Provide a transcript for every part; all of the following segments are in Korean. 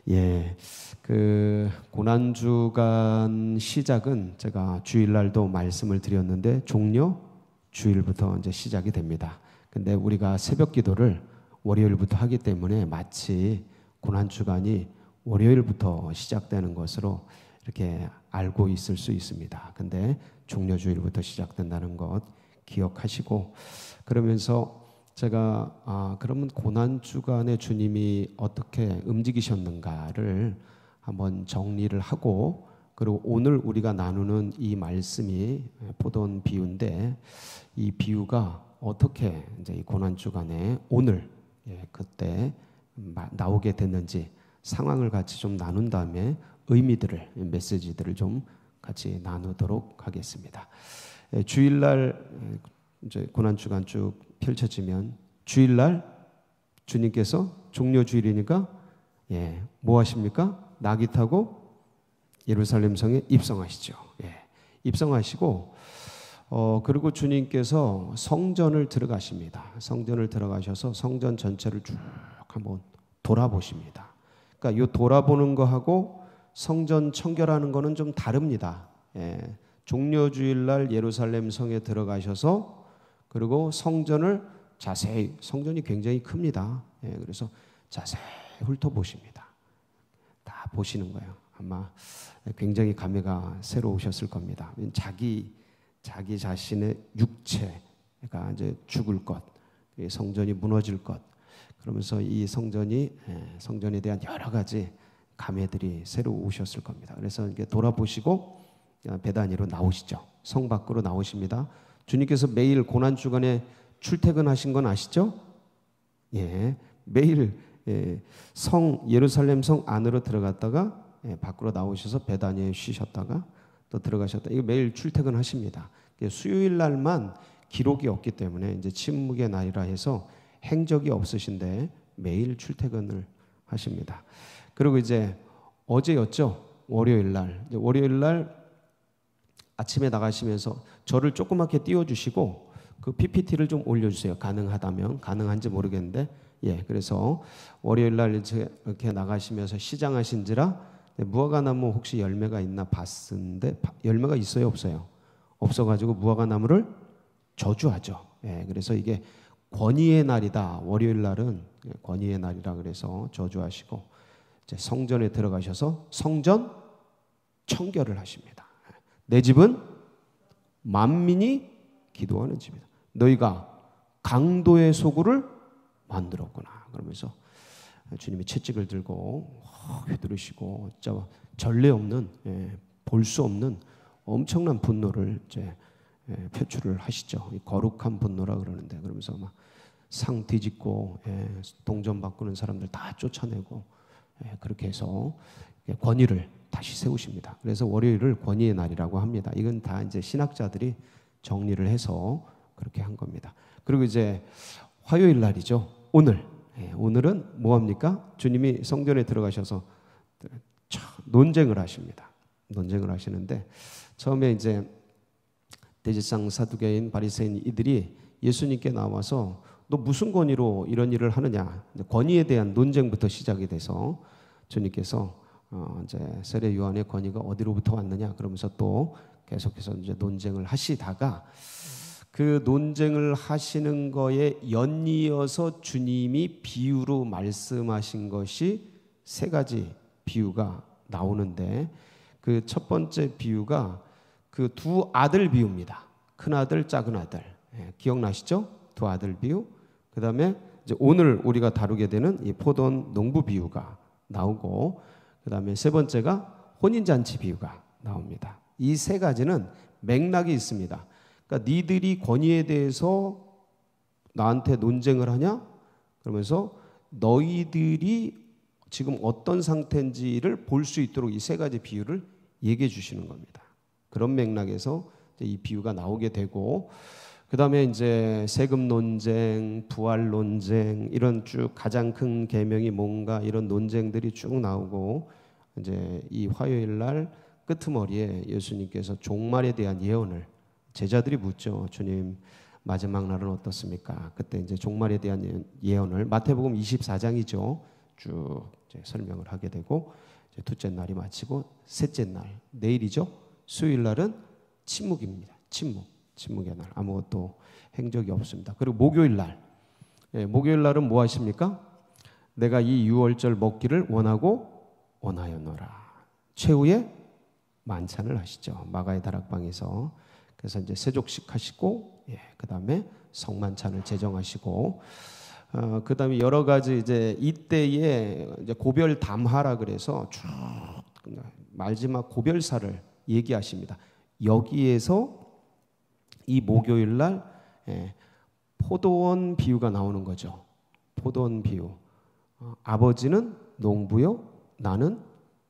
예, 그 고난주간 시작은 제가 주일날도 말씀을 드렸는데 종료 주일부터 이제 시작이 됩니다. 근데 우리가 새벽 기도를 월요일부터 하기 때문에 마치 고난주간이 월요일부터 시작되는 것으로 이렇게 알고 있을 수 있습니다. 근데 종료 주일부터 시작된다는 것 기억하시고, 그러면서 제가 그러면 고난주간에 주님이 어떻게 움직이셨는가를 한번 정리를 하고, 그리고 오늘 우리가 나누는 이 말씀이 포도원 비유인데 이 비유가 어떻게 이제 이 고난주간에 오늘 그때 나오게 됐는지 상황을 같이 좀 나눈 다음에 의미들을, 메시지들을 좀 같이 나누도록 하겠습니다. 주일날 이제 고난주간 쭉 펼쳐지면 주일날 주님께서 종료 주일이니까 뭐 하십니까? 나귀 타고 예루살렘 성에 입성하시죠. 입성하시고 그리고 주님께서 성전을 들어가십니다. 성전을 들어가셔서 성전 전체를 쭉 한번 돌아보십니다. 그러니까 이 돌아보는 거하고 성전 청결하는 거는 좀 다릅니다. 종료 주일날 예루살렘 성에 들어가셔서 그리고 성전을 자세히, 성전이 굉장히 큽니다. 그래서 자세히 훑어보십니다. 다 보시는 거예요. 아마 굉장히 감회가 새로우셨을 겁니다. 자기 자신의 육체가 이제 죽을 것, 성전이 무너질 것, 그러면서 이 성전에 대한 여러 가지 감회들이 새로우셨을 겁니다. 그래서 이렇게 돌아보시고 베다니로 나오시죠. 성 밖으로 나오십니다. 주님께서 매일 고난주간에 출퇴근하신 건 아시죠? 매일 예루살렘 성 안으로 들어갔다가 밖으로 나오셔서 베다니에 쉬셨다가 또 들어가셨다. 이거 매일 출퇴근하십니다. 수요일 날만 기록이 없기 때문에 이제 침묵의 날이라 해서 행적이 없으신데 매일 출퇴근을 하십니다. 그리고 이제 어제였죠. 월요일 날 아침에 나가시면서 저를 조그맣게 띄워주시고 그 PPT를 좀 올려주세요. 가능하다면. 가능한지 모르겠는데 그래서 월요일 날 이렇게 나가시면서 시장하신지라 무화과나무 혹시 열매가 있나 봤는데 열매가 있어요, 없어요? 없어가지고 무화과나무를 저주하죠. 그래서 이게 권위의 날이다. 월요일 날은 권위의 날이라 그래서 저주하시고 이제 성전에 들어가셔서 성전 청결을 하십니다. 내 집은 만민이 기도하는 집이다. 너희가 강도의 소굴을 만들었구나. 그러면서 주님이 채찍을 들고 휘두르시고 진짜 전례 없는, 볼 수 없는 엄청난 분노를 이제 표출을 하시죠. 거룩한 분노라 그러는데, 그러면서 막 상 뒤집고 동전 바꾸는 사람들 다 쫓아내고 그렇게 해서 권위를 다시 세우십니다. 그래서 월요일을 권위의 날이라고 합니다. 이건 다 이제 신학자들이 정리를 해서 그렇게 한 겁니다. 그리고 이제 화요일 날이죠. 오늘은 뭐합니까? 주님이 성전에 들어가셔서 논쟁을 하십니다. 논쟁을 하시는데 처음에 이제 대제사장 사두개인 바리새인 이들이 예수님께 나와서 너 무슨 권위로 이런 일을 하느냐, 권위에 대한 논쟁부터 시작이 돼서 주님께서 이제 세례 요한의 권위가 어디로부터 왔느냐 그러면서 또 계속해서 이제 논쟁을 하시다가 그 논쟁을 하시는 거에 연이어서 주님이 비유로 말씀하신 것이 세 가지 비유가 나오는데 그 첫 번째 비유가 그 두 아들 비유입니다. 큰 아들, 작은 아들. 기억나시죠? 두 아들 비유. 그 다음에 이제 오늘 우리가 다루게 되는 이 포도원 농부 비유가 나오고, 그 다음에 세 번째가 혼인잔치 비유가 나옵니다. 이 세 가지는 맥락이 있습니다. 그러니까 니들이 권위에 대해서 나한테 논쟁을 하냐? 그러면서 너희들이 지금 어떤 상태인지를 볼 수 있도록 이 세 가지 비유를 얘기해 주시는 겁니다. 그런 맥락에서 이 비유가 나오게 되고, 그 다음에 이제 세금 논쟁, 부활 논쟁, 이런 쭉 가장 큰 계명이 뭔가 이런 논쟁들이 쭉 나오고, 이제 이 화요일 날 끄트머리에 예수님께서 종말에 대한 예언을 제자들이 묻죠. 주님, 마지막 날은 어떻습니까? 그때 이제 종말에 대한 예언을 마태복음 24장이죠. 쭉 이제 설명을 하게 되고, 이제 둘째 날이 마치고 셋째 날, 내일이죠. 수요일 날은 침묵입니다. 침묵의 날. 아무것도 행적이 없습니다. 그리고 목요일 날, 목요일 날은 뭐 하십니까? 내가 이 유월절 먹기를 원하였노라. 최후의 만찬을 하시죠. 마가의 다락방에서. 그래서 이제 세족식 하시고, 그 다음에 성만찬을 제정하시고, 그 다음에 여러 가지 이제 이때에 이제 고별 담화라 그래서 쭉 마지막 고별사를 얘기하십니다. 여기에서 이 목요일 날 포도원 비유가 나오는 거죠. 포도원 비유. 아버지는 농부요, 나는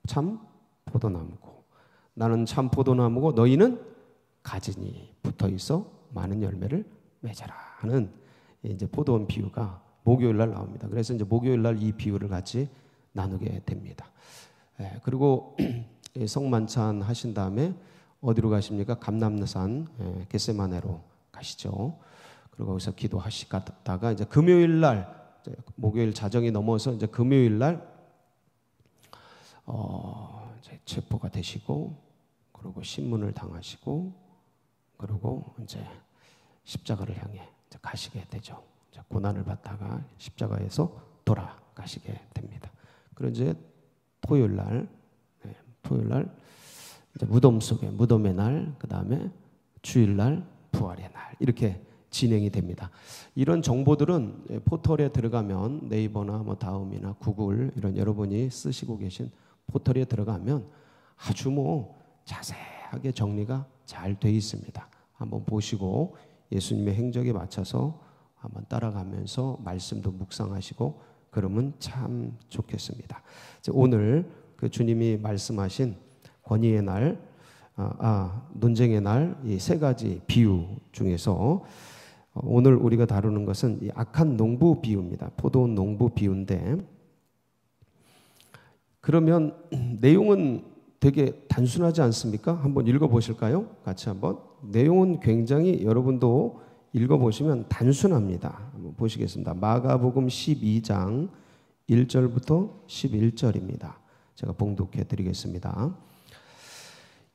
참 포도나무고, 나는 참 포도나무고 너희는 가지니 붙어 있어 많은 열매를 맺어라 하는 이제 포도원 비유가 목요일 날 나옵니다. 그래서 이제 목요일 날 이 비유를 같이 나누게 됩니다. 그리고 성만찬 하신 다음에 어디로 가십니까? 감람산 겟세마네로 가시죠. 그리고 거기서 기도하시다가 이제 금요일 날, 목요일 자정이 넘어서 이제 금요일 날 이제 체포가 되시고, 그리고 신문을 당하시고, 그리고 이제 십자가를 향해 이제 가시게 되죠. 이제 고난을 받다가 십자가에서 돌아가시게 됩니다. 그리고 이제 토요일 날 이제 무덤 속에 무덤의 날, 그 다음에 주일 날 부활의 날, 이렇게 진행이 됩니다. 이런 정보들은 포털에 들어가면 네이버나 뭐 다음이나 구글 이런 여러분이 쓰시고 계신 포털에 들어가면 아주 뭐 자세하게 정리가 잘 돼 있습니다. 한번 보시고 예수님의 행적에 맞춰서 한번 따라가면서 말씀도 묵상하시고 그러면 참 좋겠습니다. 오늘 그 주님이 말씀하신 권위의 날, 논쟁의 날, 이 세 가지 비유 중에서 오늘 우리가 다루는 것은 이 악한 농부 비유입니다. 포도원 농부 비유인데, 그러면 내용은 되게 단순하지 않습니까? 한번 읽어보실까요? 같이 한번. 내용은 굉장히 여러분도 읽어보시면 단순합니다. 한번 보시겠습니다. 마가복음 12장 1절부터 11절입니다. 제가 봉독해 드리겠습니다.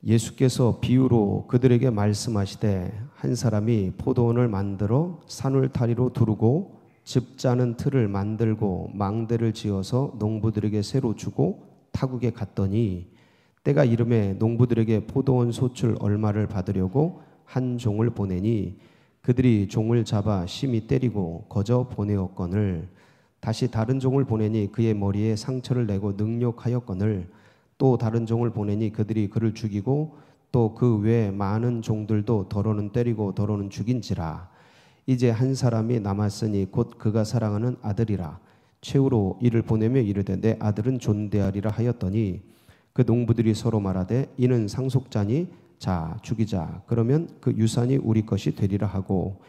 예수께서 비유로 그들에게 말씀하시되, 한 사람이 포도원을 만들어 산울타리로 두르고 즙 짜는 틀을 만들고 망대를 지어서 농부들에게 새로 주고 타국에 갔더니, 때가 이름에 농부들에게 포도원 소출 얼마를 받으려고 한 종을 보내니 그들이 종을 잡아 심히 때리고 거저 보내었거늘, 다시 다른 종을 보내니 그의 머리에 상처를 내고 능욕하였거늘, 또 다른 종을 보내니 그들이 그를 죽이고 또 그 외 많은 종들도 더러는 때리고 더러는 죽인지라. 이제 한 사람이 남았으니 곧 그가 사랑하는 아들이라. 최후로 이를 보내며 이르되 내 아들은 존대하리라 하였더니, 그 농부들이 서로 말하되 이는 상속자니 자 죽이자, 그러면 그 유산이 우리 것이 되리라 하고,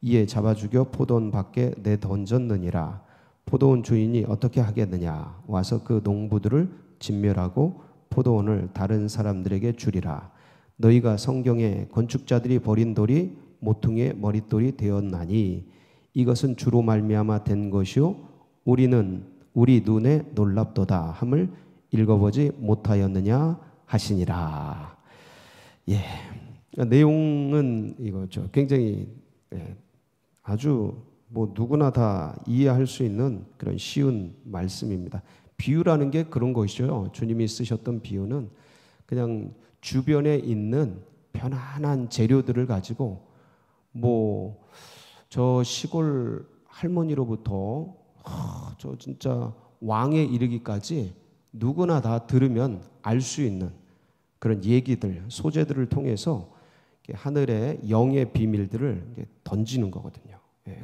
이에 잡아 죽여 포도원 밖에 내던졌느니라. 포도원 주인이 어떻게 하겠느냐? 와서 그 농부들을 진멸하고 포도원을 다른 사람들에게 주리라. 너희가 성경에 건축자들이 버린 돌이 모퉁이의 머릿돌이 되었나니 이것은 주로 말미암아 된 것이요 우리는 우리 눈에 놀랍도다 함을 읽어보지 못하였느냐 하시니라. 내용은 이거죠. 굉장히 아주 뭐 누구나 다 이해할 수 있는 그런 쉬운 말씀입니다. 비유라는 게 그런 것이죠. 주님이 쓰셨던 비유는 그냥 주변에 있는 편안한 재료들을 가지고 뭐 저 시골 할머니로부터 저 진짜 왕에 이르기까지 누구나 다 들으면 알 수 있는 그런 얘기들, 소재들을 통해서 하늘의 영의 비밀들을 던지는 거거든요.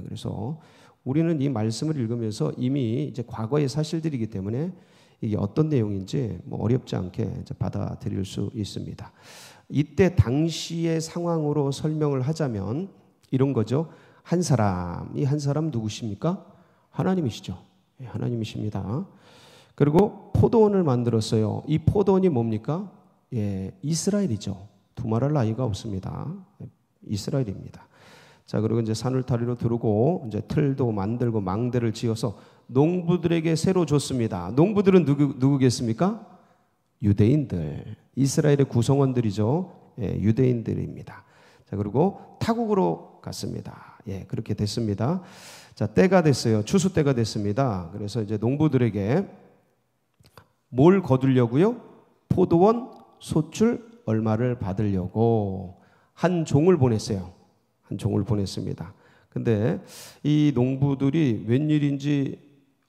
그래서 우리는 이 말씀을 읽으면서 이미 이제 과거의 사실들이기 때문에 이게 어떤 내용인지 뭐 어렵지 않게 이제 받아들일 수 있습니다. 이때 당시의 상황으로 설명을 하자면 이런 거죠. 한 사람 누구십니까? 하나님이시죠. 하나님이십니다. 그리고 포도원을 만들었어요. 이 포도원이 뭡니까? 이스라엘이죠. 두말할 나위가 없습니다. 이스라엘입니다. 자, 그리고 이제 산울타리로 두르고 이제 틀도 만들고 망대를 지어서 농부들에게 새로 줬습니다. 농부들은 누구겠습니까? 유대인들, 이스라엘의 구성원들이죠. 예, 유대인들입니다. 자, 그리고 타국으로 갔습니다. 예, 그렇게 됐습니다. 자, 때가 됐어요. 추수 때가 됐습니다. 그래서 이제 농부들에게 뭘 거두려고요? 포도원 소출 얼마를 받으려고 한 종을 보냈어요. 한 종을 보냈습니다. 근데 이 농부들이 웬일인지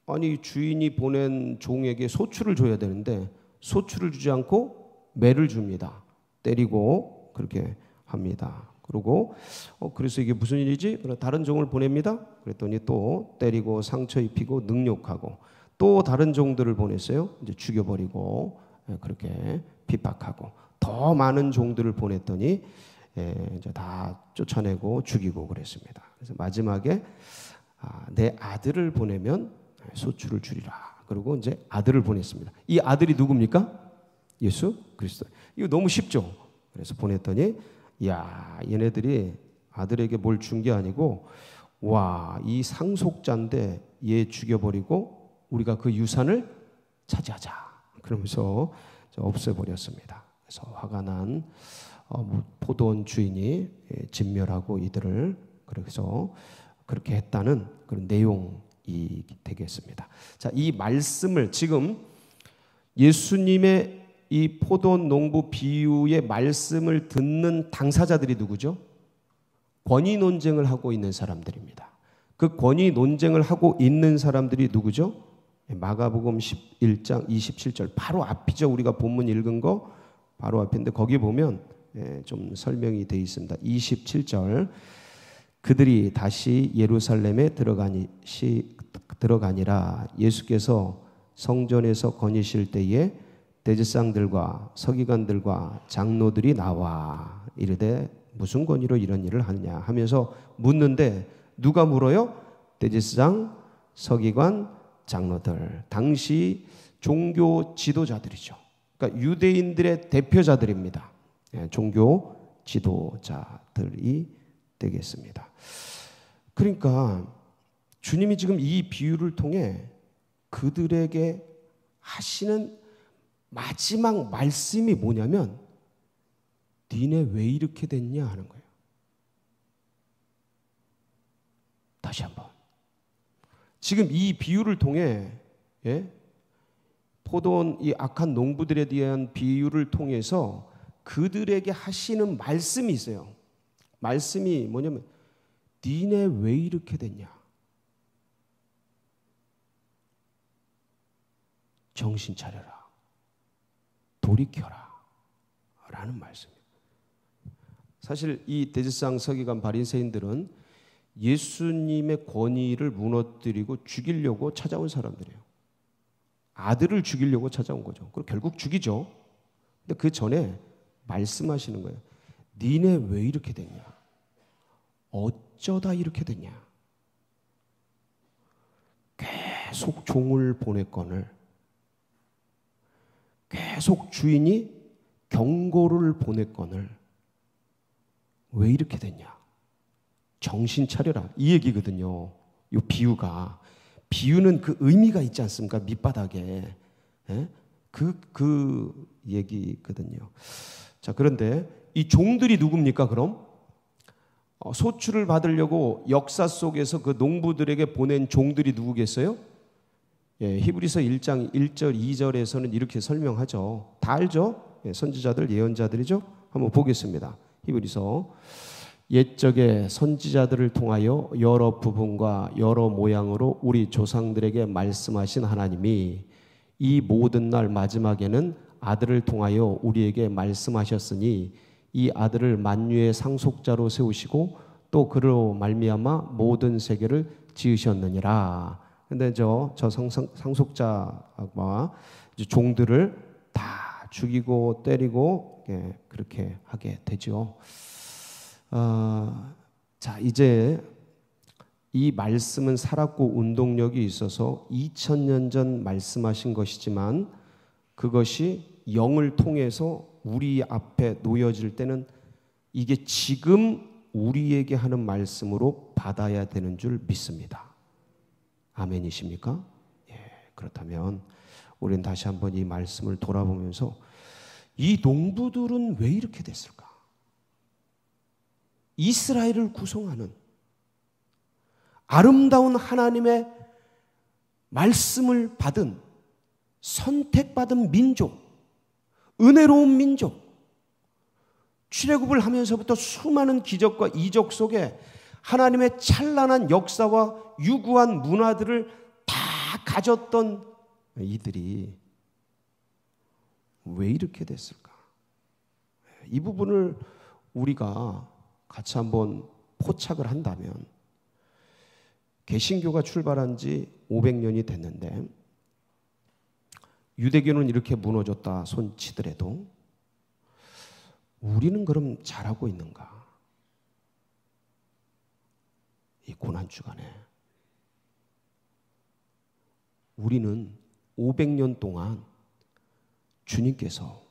아니 주인이 보낸 종에게 소출을 줘야 되는데 소출을 주지 않고 매를 줍니다. 때리고 그렇게 합니다. 그리고 그래서 이게 무슨 일이지? 다른 종을 보냅니다. 그랬더니 또 때리고 상처 입히고 능욕하고 또 다른 종들을 보냈어요. 이제 죽여버리고 그렇게 핍박하고 더 많은 종들을 보냈더니 이제 다 쫓아내고 죽이고 그랬습니다. 그래서 마지막에 내 아들을 보내면 소출을 주리라. 그리고 이제 아들을 보냈습니다. 이 아들이 누굽니까? 예수 그리스도. 이거 너무 쉽죠. 그래서 보냈더니 야, 얘네들이 아들에게 뭘 준 게 아니고 와, 이 상속자인데 얘 죽여버리고 우리가 그 유산을 차지하자. 그러면서 없애버렸습니다. 그래서 화가 난 포도원 주인이 진멸하고 이들을 그래서 그렇게 했다는 그런 내용이 되겠습니다. 자, 이 말씀을 지금 예수님의 이 포도원 농부 비유의 말씀을 듣는 당사자들이 누구죠? 권위 논쟁을 하고 있는 사람들입니다. 그 권위 논쟁을 하고 있는 사람들이 누구죠? 마가복음 11장 27절 바로 앞이죠. 우리가 본문 읽은 거 바로 앞인데 거기 보면 좀 설명이 되어 있습니다. 27절 그들이 다시 예루살렘에 들어가니라. 예수께서 성전에서 거니실 때에 대제사장들과 서기관들과 장로들이 나와 이르되 무슨 권위로 이런 일을 하느냐 하면서 묻는데 누가 물어요? 대제사장, 서기관, 장로들. 당시 종교 지도자들이죠. 그러니까 유대인들의 대표자들입니다. 종교 지도자들이 되겠습니다. 그러니까 주님이 지금 이 비유를 통해 그들에게 하시는 마지막 말씀이 뭐냐면 니네 왜 이렇게 됐냐 하는 거예요. 다시 한번. 지금 이 비유를 통해 포도원 이 악한 농부들에 대한 비유를 통해서 그들에게 하시는 말씀이 있어요. 말씀이 뭐냐면 니네 왜 이렇게 됐냐. 정신 차려라. 돌이켜라. 라는 말씀이에요. 사실 이 대제사장 서기관 바리새인들은 예수님의 권위를 무너뜨리고 죽이려고 찾아온 사람들이에요. 아들을 죽이려고 찾아온 거죠. 그리고 결국 죽이죠. 근데 그 전에 말씀하시는 거예요. 니네 왜 이렇게 됐냐? 어쩌다 이렇게 됐냐? 계속 종을 보냈거늘 계속 주인이 경고를 보냈거늘 왜 이렇게 됐냐? 정신 차려라. 이 얘기거든요. 이 비유가. 비유는 그 의미가 있지 않습니까? 밑바닥에. 그 얘기거든요. 자, 그런데 이 종들이 누굽니까, 그럼? 소출을 받으려고 역사 속에서 그 농부들에게 보낸 종들이 누구겠어요? 히브리서 1장 1절 2절에서는 이렇게 설명하죠. 다 알죠? 선지자들, 예언자들이죠. 한번 보겠습니다. 히브리서 옛적에 선지자들을 통하여 여러 부분과 여러 모양으로 우리 조상들에게 말씀하신 하나님이 이 모든 날 마지막에는 아들을 통하여 우리에게 말씀하셨으니 이 아들을 만유의 상속자로 세우시고 또 그로 말미암아 모든 세계를 지으셨느니라. 근데 저 상속자와 종들을 다 죽이고 때리고 그렇게 하게 되죠. 자, 이제 이 말씀은 살았고 운동력이 있어서 2000년 전 말씀하신 것이지만 그것이 영을 통해서 우리 앞에 놓여질 때는 이게 지금 우리에게 하는 말씀으로 받아야 되는 줄 믿습니다. 아멘이십니까? 예, 그렇다면 우리는 다시 한번 이 말씀을 돌아보면서 이 농부들은 왜 이렇게 됐을까? 이스라엘을 구성하는 아름다운 하나님의 말씀을 받은 선택받은 민족, 은혜로운 민족, 출애굽을 하면서부터 수많은 기적과 이적 속에 하나님의 찬란한 역사와 유구한 문화들을 다 가졌던 이들이 왜 이렇게 됐을까? 이 부분을 우리가 같이 한번 포착을 한다면, 개신교가 출발한 지 500년이 됐는데 유대교는 이렇게 무너졌다 손치더라도 우리는 그럼 잘하고 있는가? 이 고난주간에 우리는 500년 동안 주님께서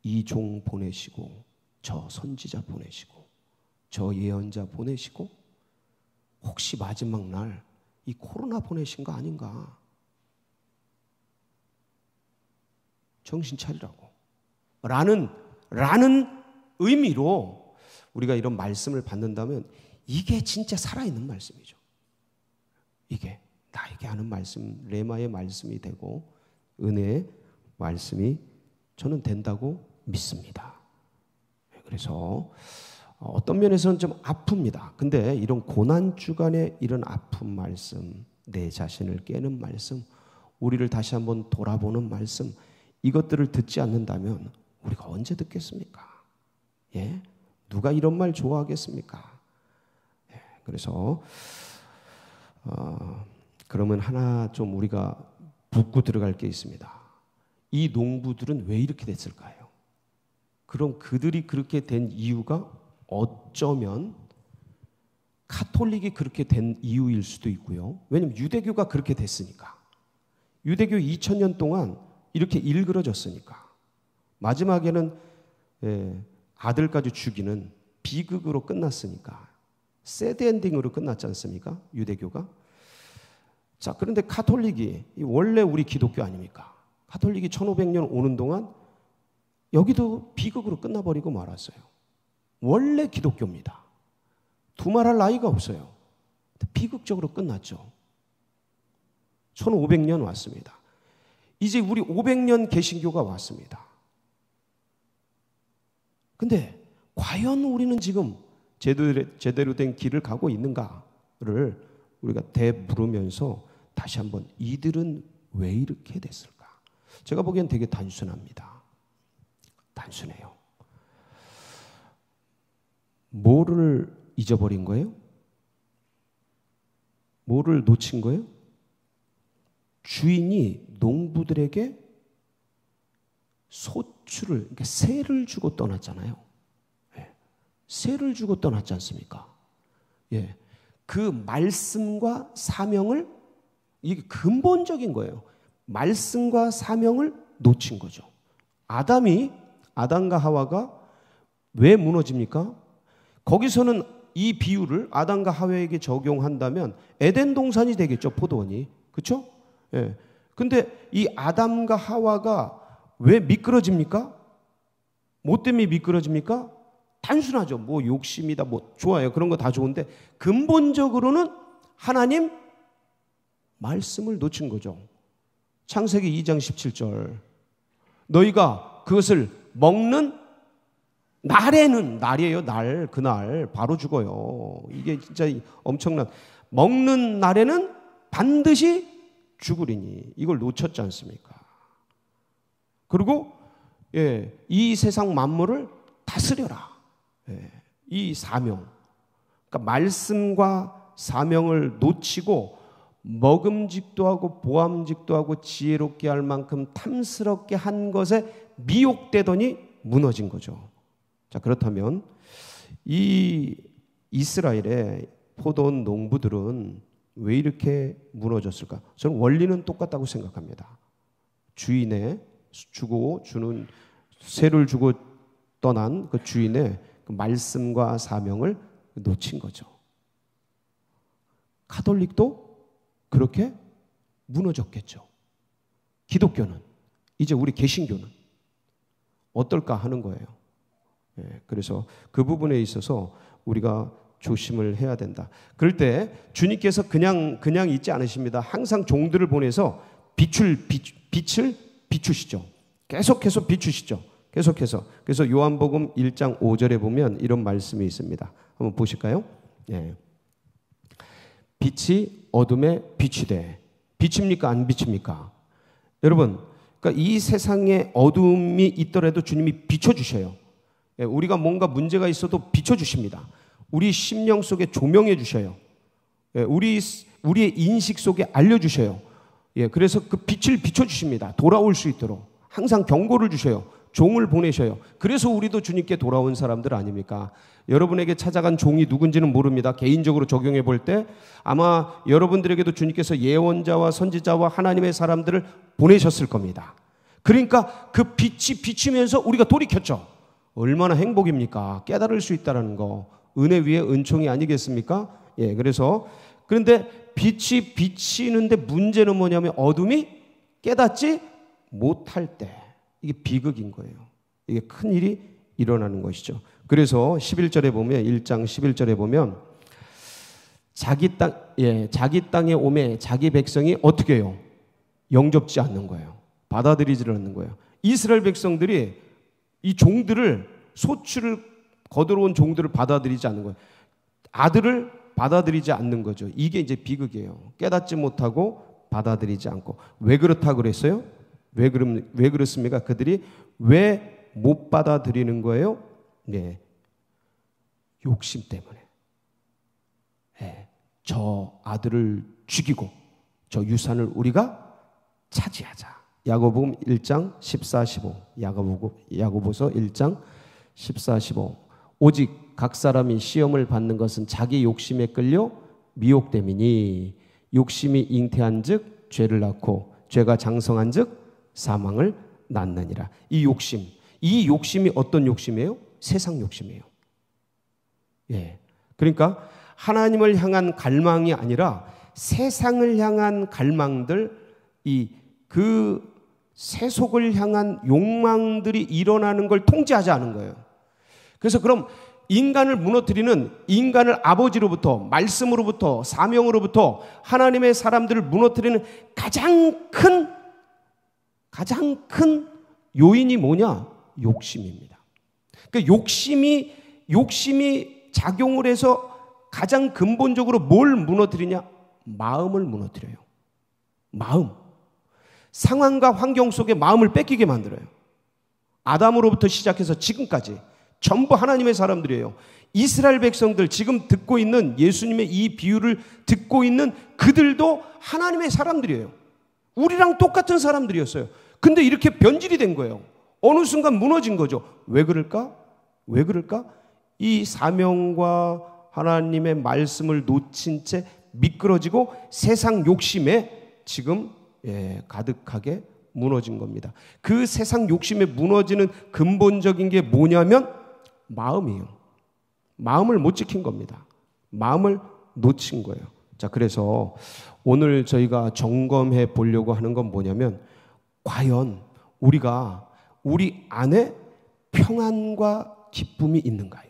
이 종 보내시고 저 선지자 보내시고 저 예언자 보내시고 혹시 마지막 날 이 코로나 보내신 거 아닌가? 정신 차리라고 라는 의미로 우리가 이런 말씀을 받는다면 이게 진짜 살아있는 말씀이죠. 이게 나에게 하는 말씀, 레마의 말씀이 되고 은혜의 말씀이 저는 된다고 믿습니다. 그래서 어떤 면에서는 좀 아픕니다. 근데 이런 고난주간의 이런 아픈 말씀, 내 자신을 깨는 말씀, 우리를 다시 한번 돌아보는 말씀, 이것들을 듣지 않는다면 우리가 언제 듣겠습니까? 예? 누가 이런 말 좋아하겠습니까? 예, 그래서 그러면 하나 좀 우리가 묻고 들어갈 게 있습니다. 이 농부들은 왜 이렇게 됐을까요? 그럼 그들이 그렇게 된 이유가 어쩌면 카톨릭이 그렇게 된 이유일 수도 있고요. 왜냐하면 유대교가 그렇게 됐으니까. 유대교 2000년 동안 이렇게 일그러졌으니까. 마지막에는 아들까지 죽이는 비극으로 끝났으니까. 새드 엔딩으로 끝났지 않습니까? 유대교가. 자, 그런데 카톨릭이 원래 우리 기독교 아닙니까? 카톨릭이 1500년 오는 동안 여기도 비극으로 끝나버리고 말았어요. 원래 기독교입니다. 두말할 나위가 없어요. 비극적으로 끝났죠. 1500년 왔습니다. 이제 우리 500년 개신교가 왔습니다. 근데 과연 우리는 지금 제대로 된 길을 가고 있는가를 우리가 되물으면서 다시 한번 이들은 왜 이렇게 됐을까? 제가 보기엔 되게 단순합니다. 단순해요. 뭐를 잊어버린 거예요? 뭐를 놓친 거예요? 주인이 농부들에게 소출을, 그러니까 세를 주고 떠났잖아요. 예. 세를 주고 떠났지 않습니까? 예. 그 말씀과 사명을, 이게 근본적인 거예요. 말씀과 사명을 놓친 거죠. 아담과 하와가 왜 무너집니까? 거기서는 이 비유를 아담과 하와에게 적용한다면 에덴 동산이 되겠죠, 포도원이. 그렇죠? 예. 근데 이 아담과 하와가 왜 미끄러집니까? 뭐 때문에 미끄러집니까? 단순하죠. 뭐 욕심이다, 뭐 좋아요. 그런 거 다 좋은데 근본적으로는 하나님 말씀을 놓친 거죠. 창세기 2장 17절. 너희가 그것을 먹는 날이에요. 그날 바로 죽어요. 이게 진짜 엄청난. 먹는 날에는 반드시 죽으리니. 이걸 놓쳤지 않습니까? 그리고 이 세상 만물을 다스려라. 이 사명. 그러니까 말씀과 사명을 놓치고 먹음직도 하고 보암직도 하고 지혜롭게 할 만큼 탐스럽게 한 것에 미혹되더니 무너진 거죠. 자, 그렇다면 이 이스라엘의 포도원 농부들은 왜 이렇게 무너졌을까? 저는 원리는 똑같다고 생각합니다. 주인의 주는 세를 주고 떠난 그 주인의 그 말씀과 사명을 놓친 거죠. 카톨릭도 그렇게 무너졌겠죠. 기독교는, 이제 우리 개신교는 어떨까 하는 거예요. 그래서 그 부분에 있어서 우리가 조심을 해야 된다. 그럴 때 주님께서 그냥 있지 않으십니다. 항상 종들을 보내서 빛을 비추시죠. 계속해서 비추시죠. 계속해서. 그래서 요한복음 1장 5절에 보면 이런 말씀이 있습니다. 한번 보실까요? 빛이 어둠에 비추되. 비춥니까? 안 비춥니까? 여러분, 그러니까 이 세상에 어둠이 있더라도 주님이 비춰주셔요. 우리가 뭔가 문제가 있어도 비춰주십니다. 우리 심령 속에 조명해 주셔요. 우리의 인식 속에 알려주셔요. 그래서 그 빛을 비춰주십니다. 돌아올 수 있도록 항상 경고를 주셔요. 종을 보내셔요. 그래서 우리도 주님께 돌아온 사람들 아닙니까? 여러분에게 찾아간 종이 누군지는 모릅니다. 개인적으로 적용해 볼 때 아마 여러분들에게도 주님께서 예언자와 선지자와 하나님의 사람들을 보내셨을 겁니다. 그러니까 그 빛이 비치면서 우리가 돌이켰죠. 얼마나 행복입니까? 깨달을 수 있다는 거. 은혜 위에 은총이 아니겠습니까? 그런데 빛이 비치는데 문제는 뭐냐면 어둠이 깨닫지 못할 때, 이게 비극인 거예요. 이게 큰일이 일어나는 것이죠. 그래서 11절에 보면, 1장 11절에 보면 자기 땅에 오매 자기 백성이 어떻게 해요? 영접지 않는 거예요. 받아들이지 않는 거예요. 이스라엘 백성들이 이 종들을, 소출을 거들어온 종들을 받아들이지 않는 거예요. 아들을 받아들이지 않는 거죠. 이게 이제 비극이에요. 깨닫지 못하고 받아들이지 않고. 왜 그렇다고 그랬어요? 왜 그렇습니까? 그들이 왜 못 받아들이는 거예요? 욕심 때문에. 저 아들을 죽이고 저 유산을 우리가 차지하자. 야고보음 1장 14, 15. 야고보서 1장 14, 15. 오직 각 사람이 시험을 받는 것은 자기 욕심에 끌려 미혹됨이니 욕심이 잉태한 즉 죄를 낳고 죄가 장성한 즉 사망을 낳느니라. 이 욕심이 어떤 욕심이에요? 세상 욕심이에요. 그러니까 하나님을 향한 갈망이 아니라 세상을 향한 갈망들, 그 세속을 향한 욕망들이 일어나는 걸 통제하지 않은 거예요. 그래서 그럼 인간을 무너뜨리는, 인간을 아버지로부터, 말씀으로부터, 사명으로부터 하나님의 사람들을 무너뜨리는 가장 큰 요인이 뭐냐? 욕심입니다. 그러니까 욕심이 작용을 해서 가장 근본적으로 뭘 무너뜨리냐? 마음을 무너뜨려요. 마음. 상황과 환경 속에 마음을 뺏기게 만들어요. 아담으로부터 시작해서 지금까지 전부 하나님의 사람들이에요. 이스라엘 백성들, 지금 듣고 있는 예수님의 이 비유를 듣고 있는 그들도 하나님의 사람들이에요. 우리랑 똑같은 사람들이었어요. 근데 이렇게 변질이 된 거예요. 어느 순간 무너진 거죠. 왜 그럴까? 이 사명과 하나님의 말씀을 놓친 채 미끄러지고 세상 욕심에 지금 가득하게 무너진 겁니다. 그 세상 욕심에 무너지는 근본적인 게 뭐냐면 마음이에요. 마음을 못 지킨 겁니다. 마음을 놓친 거예요. 자, 그래서 오늘 저희가 점검해 보려고 하는 건 뭐냐면 과연 우리가 우리 안에 평안과 기쁨이 있는가요?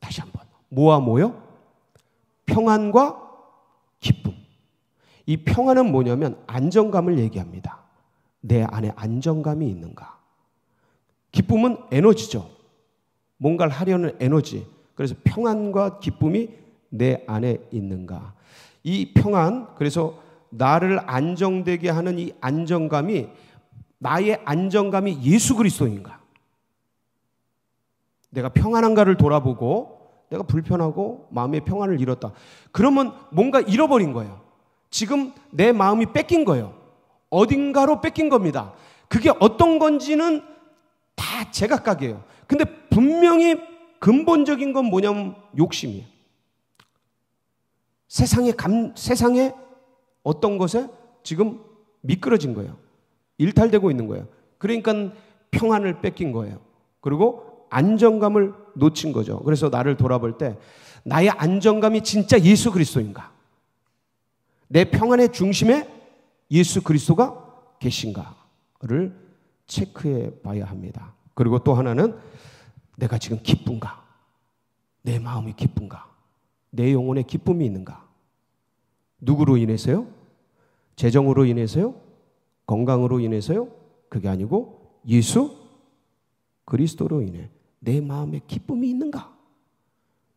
다시 한번. 뭐요? 평안과 기쁨. 이 평안은 뭐냐면 안정감을 얘기합니다. 내 안에 안정감이 있는가? 기쁨은 에너지죠. 뭔가를 하려는 에너지. 그래서 평안과 기쁨이 내 안에 있는가? 이 평안, 그래서 나를 안정되게 하는 이 안정감이, 나의 안정감이 예수 그리스도인가? 내가 평안한가를 돌아보고 내가 불편하고 마음의 평안을 잃었다. 그러면 뭔가 잃어버린 거예요. 지금 내 마음이 뺏긴 거예요. 어딘가로 뺏긴 겁니다. 그게 어떤 건지는 다 제각각이에요. 근데 분명히 근본적인 건 뭐냐면 욕심이에요. 세상에 어떤 것에 지금 미끄러진 거예요. 일탈되고 있는 거예요. 그러니까 평안을 뺏긴 거예요. 그리고 안정감을 놓친 거죠. 그래서 나를 돌아볼 때 나의 안정감이 진짜 예수 그리스도인가? 내 평안의 중심에 예수 그리스도가 계신가를 체크해 봐야 합니다. 그리고 또 하나는 내가 지금 기쁜가? 내 마음이 기쁜가? 내 영혼에 기쁨이 있는가? 누구로 인해서요? 재정으로 인해서요? 건강으로 인해서요? 그게 아니고 예수 그리스도로 인해 내 마음에 기쁨이 있는가?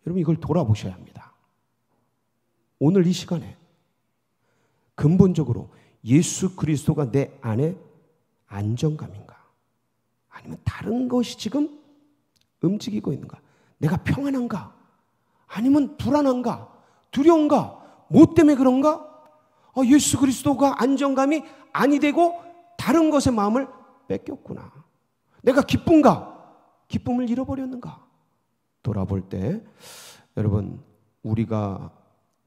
여러분 이걸 돌아보셔야 합니다. 오늘 이 시간에 근본적으로 예수 그리스도가 내 안에 안정감인가? 아니면 다른 것이 지금 움직이고 있는가? 내가 평안한가? 아니면 불안한가? 두려운가? 뭐 때문에 그런가? 예수 그리스도가 안정감이 아니 되고 다른 것에 마음을 뺏겼구나. 내가 기쁜가? 기쁨을 잃어버렸는가? 돌아볼 때 여러분 우리가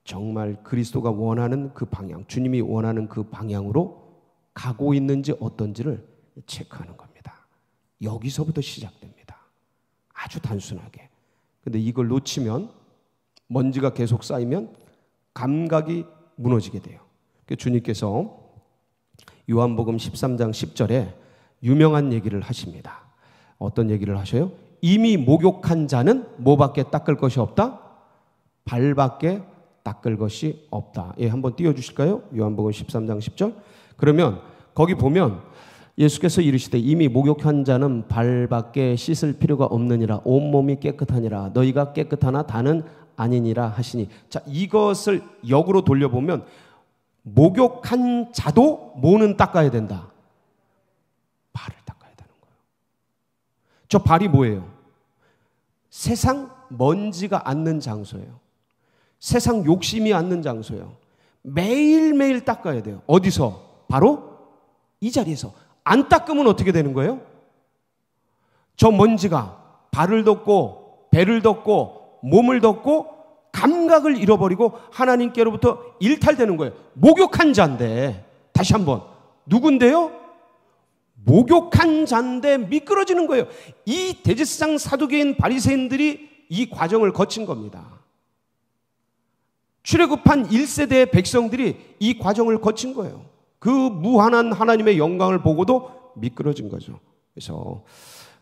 정말 그리스도가 원하는 그 방향, 주님이 원하는 그 방향으로 가고 있는지 어떤지를 체크하는 겁니다. 여기서부터 시작됩니다. 아주 단순하게. 근데 이걸 놓치면 먼지가 계속 쌓이면 감각이 무너지게 돼요. 주님께서 요한복음 13장 10절에 유명한 얘기를 하십니다. 어떤 얘기를 하셔요? 이미 목욕한 자는 뭐밖에 닦을 것이 없다? 발밖에 닦을 것이 없다. 예, 한번 띄워주실까요? 요한복음 13장 10절. 그러면 거기 보면 예수께서 이르시되 이미 목욕한 자는 발밖에 씻을 필요가 없느니라. 온몸이 깨끗하니라. 너희가 깨끗하나 다는 아니니라 하시니. 자, 이것을 역으로 돌려보면 목욕한 자도 뭐는 닦아야 된다? 발을 닦아야 되는 거예요. 저 발이 뭐예요? 세상 먼지가 앉는 장소예요. 세상 욕심이 앉는 장소예요. 매일매일 닦아야 돼요. 어디서? 바로 이 자리에서. 안 닦으면 어떻게 되는 거예요? 저 먼지가 발을 덮고 배를 덮고 몸을 덮고 감각을 잃어버리고 하나님께로부터 일탈되는 거예요. 목욕한 자인데, 다시 한번, 누군데요? 목욕한 자인데 미끄러지는 거예요. 이 대제사장 사두개인 바리새인들이 이 과정을 거친 겁니다. 출애굽한 1세대의 백성들이 이 과정을 거친 거예요. 그 무한한 하나님의 영광을 보고도 미끄러진 거죠. 그래서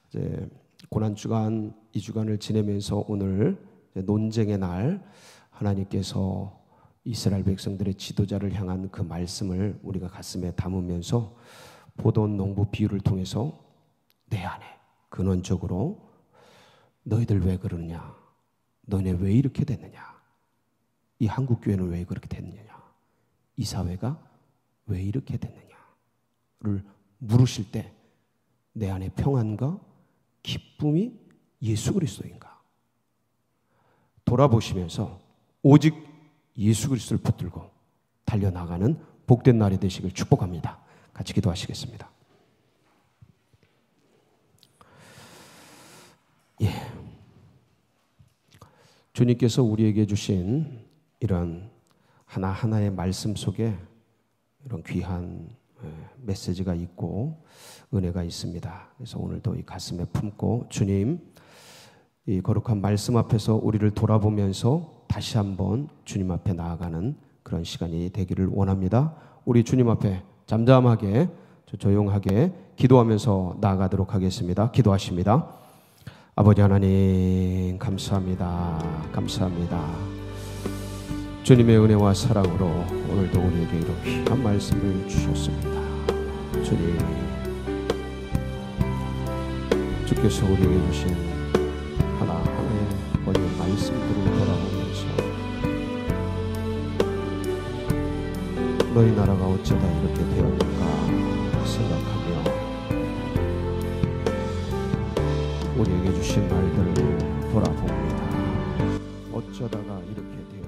이제 고난주간 2주간을 지내면서 오늘 논쟁의 날 하나님께서 이스라엘 백성들의 지도자를 향한 그 말씀을 우리가 가슴에 담으면서 보던 농부 비유를 통해서 내 안에 근원적으로 너희들 왜 그러느냐? 너네 왜 이렇게 됐느냐? 이 한국교회는 왜 그렇게 됐느냐? 이 사회가 왜 이렇게 됐느냐를 물으실 때 내 안에 평안과 기쁨이 예수 그리스도인가? 돌아보시면서 오직 예수 그리스도를 붙들고 달려나가는 복된 날이 되시길 축복합니다. 같이 기도하시겠습니다. 예. 주님께서 우리에게 주신 이런 하나하나의 말씀 속에 이런 귀한 메시지가 있고 은혜가 있습니다. 그래서 오늘도 이 가슴에 품고 주님, 이 거룩한 말씀 앞에서 우리를 돌아보면서 다시 한번 주님 앞에 나아가는 그런 시간이 되기를 원합니다. 우리 주님 앞에 잠잠하게 조용하게 기도하면서 나아가도록 하겠습니다. 기도하십니다. 아버지 하나님 감사합니다. 감사합니다. 주님의 은혜와 사랑으로 오늘도 우리에게 이런 귀한 말씀을 주셨습니다. 주님, 주께서 우리에게 주신 하나하나의 언의 말씀들을 돌아보면서 너희 나라가 어쩌다 이렇게 되었는가 생각하며 우리에게 주신 말들을 돌아봅니다. 어쩌다가 이렇게 되었는가